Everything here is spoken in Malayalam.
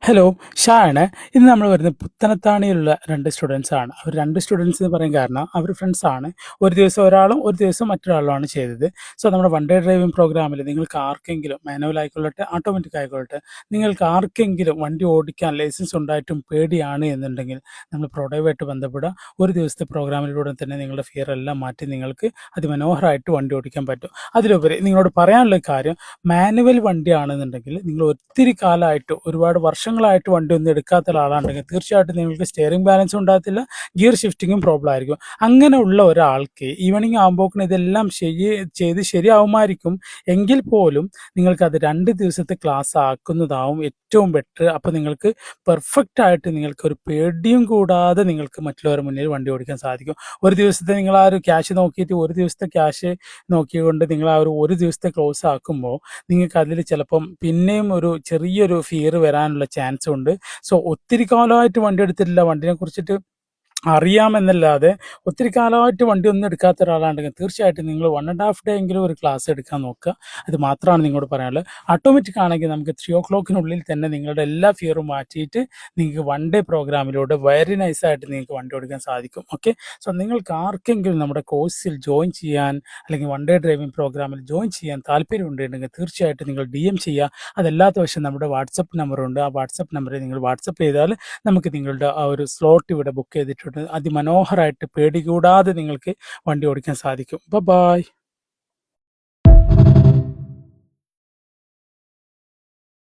ഹലോ, ഷാ ആണ്. ഇന്ന് നമ്മൾ വരുന്നത് പുത്തനത്താണിയിലുള്ള 2 സ്റ്റുഡൻസ് ആണ്. അവർ 2 സ്റ്റുഡൻസ് എന്ന് പറയാൻ കാരണം അവർ ഫ്രണ്ട്സ് ആണ്. ഒരു ദിവസം ഒരാളും ഒരു ദിവസം മറ്റൊരാളുമാണ് ചെയ്തത്. സോ നമ്മുടെ വൺ ഡേ ഡ്രൈവിംഗ് പ്രോഗ്രാമിൽ നിങ്ങൾക്ക് ആർക്കെങ്കിലും മാനുവൽ ആയിക്കൊള്ളട്ടെ ഓട്ടോമാറ്റിക് ആയിക്കൊള്ളട്ടെ, നിങ്ങൾക്ക് ആർക്കെങ്കിലും വണ്ടി ഓടിക്കാൻ ലൈസൻസ് ഉണ്ടായിട്ടും പേടിയാണ് എന്നുണ്ടെങ്കിൽ നമ്മൾ പ്രൊഡൈവായിട്ട് ബന്ധപ്പെടുക. ഒരു ദിവസത്തെ പ്രോഗ്രാമിലൂടെ തന്നെ നിങ്ങളുടെ ഫിയർ എല്ലാം മാറ്റി നിങ്ങൾക്ക് അതിമനോഹരമായിട്ട് വണ്ടി ഓടിക്കാൻ പറ്റും. അതിലുപരി നിങ്ങളോട് പറയാനുള്ള കാര്യം, മാനുവൽ വണ്ടിയാണെന്നുണ്ടെങ്കിൽ നിങ്ങൾ ഒത്തിരി കാലമായിട്ട് ഒരുപാട് വർഷങ്ങളായിട്ട് വണ്ടി ഒന്നും എടുക്കാത്ത ഒരാളാണെങ്കിൽ തീർച്ചയായിട്ടും നിങ്ങൾക്ക് സ്റ്റിയറിംഗ് ബാലൻസ് ഉണ്ടാകത്തില്ല, ഗിയർ ഷിഫ്റ്റിങ്ങും പ്രോബ്ലം ആയിരിക്കും. അങ്ങനെയുള്ള ഒരാൾക്ക് ഈവനിങ് ആകുമ്പോഴേക്കും ഇതെല്ലാം ചെയ്ത് ശരിയാവുമായിരിക്കും. എങ്കിൽ പോലും നിങ്ങൾക്കത് 2 ദിവസത്തെ ക്ലാസ് ആക്കുന്നതാവും ഏറ്റവും ബെറ്റർ. അപ്പോൾ നിങ്ങൾക്ക് പെർഫെക്റ്റ് ആയിട്ട് നിങ്ങൾക്ക് ഒരു പേടിയും കൂടാതെ നിങ്ങൾക്ക് മറ്റുള്ളവരുടെ മുന്നിൽ വണ്ടി ഓടിക്കാൻ സാധിക്കും. ഒരു ദിവസത്തെ നിങ്ങൾ ആ ഒരു ക്യാഷ് നോക്കിയിട്ട് ഒരു ദിവസത്തെ ക്യാഷ് നോക്കിക്കൊണ്ട് നിങ്ങൾ ആ ഒരു ദിവസത്തെ ക്ലോസ് ആക്കുമ്പോൾ നിങ്ങൾക്ക് അതിൽ ചിലപ്പം പിന്നെയും ഒരു ചെറിയൊരു ഫിയർ വരാനുള്ള ചാൻസ് ഉണ്ട്. സോ ഒത്തിരി കാലമായിട്ട് വണ്ടി എടുത്തിട്ടില്ല, വണ്ടിനെ കുറിച്ചിട്ട് അറിയാമെന്നല്ലാതെ ഒത്തിരി കാലമായിട്ട് വണ്ടി ഒന്നും എടുക്കാത്ത ഒരാളാണെങ്കിൽ തീർച്ചയായിട്ടും നിങ്ങൾ 1.5 ഡേ എങ്കിലും ഒരു ക്ലാസ് എടുക്കാൻ നോക്കുക. അത് മാത്രമാണ് നിങ്ങളോട് പറയാനുള്ളത്. ഓട്ടോമാറ്റിക് ആണെങ്കിൽ നമുക്ക് 3 o'clockനുള്ളിൽ തന്നെ നിങ്ങളുടെ എല്ലാ ഫിയറും മാറ്റിയിട്ട് നിങ്ങൾക്ക് വൺ ഡേ പ്രോഗ്രാമിലൂടെ വെരി നൈസായിട്ട് നിങ്ങൾക്ക് വണ്ടി ഓടിക്കാൻ സാധിക്കും. ഓക്കെ, സോ നിങ്ങൾക്ക് ആർക്കെങ്കിലും നമ്മുടെ കോഴ്സിൽ ജോയിൻ ചെയ്യാൻ അല്ലെങ്കിൽ വൺ ഡേ ഡ്രൈവിംഗ് പ്രോഗ്രാമിൽ ജോയിൻ ചെയ്യാൻ താല്പര്യമുണ്ടെങ്കിൽ തീർച്ചയായിട്ടും നിങ്ങൾ DM ചെയ്യുക. അതല്ലാത്ത പക്ഷം നമ്മുടെ വാട്സപ്പ് നമ്പറുണ്ട്. ആ വാട്സപ്പ് നമ്പറിൽ നിങ്ങൾ വാട്സപ്പ് ചെയ്താൽ നമുക്ക് നിങ്ങളുടെ ആ ഒരു സ്ലോട്ട് ഇവിടെ ബുക്ക് ചെയ്തിട്ടുണ്ട്. അതിമനോഹരമായിട്ട് പേടി കൂടാതെ നിങ്ങൾക്ക് വണ്ടി ഓടിക്കാൻ സാധിക്കും. ബൈ.